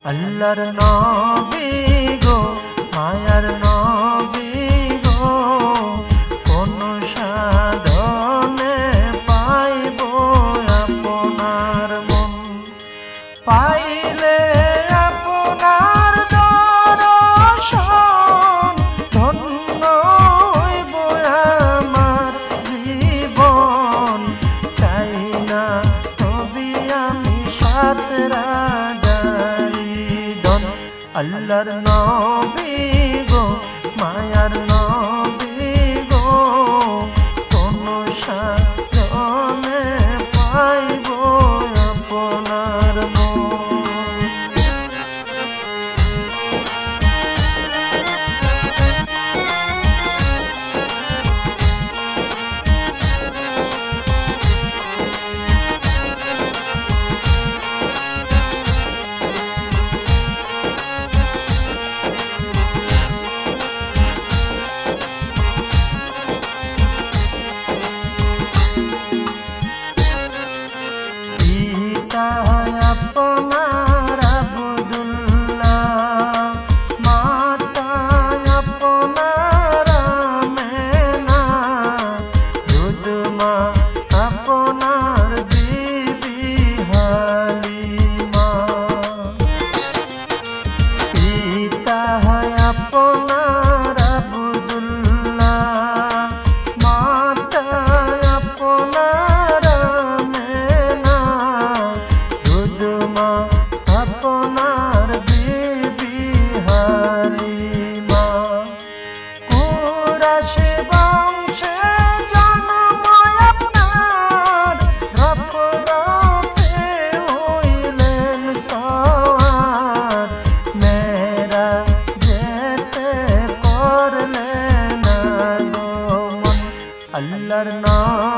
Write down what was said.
আল্লাহর নবী গো মায়ার নবী গো কোন সাধনে পাইব আপনার মন পাইলে আপনার দর্শন ধন্য হইব আমার জীবন চাই না তবে আমি সাত রাজারি ধন আল্লাহর নবী গো মায়ার নবী গো কোন সাধনে পাইব আপনার মন আপনার আব্দুল্লাহ মাতা আপনার আমেনা দুধমা আপনার বিবি হালিমা পিতা আপনার আব্দুল্লাহ মাতা আপনার আমেনা দুধমা আপনার বিবি হালিমা কুরাশি বংশে জন্ম আপনার রফরফে হইলেন সওয়ার মেরা যেতে করলেন আগমন আল্লাহর নাম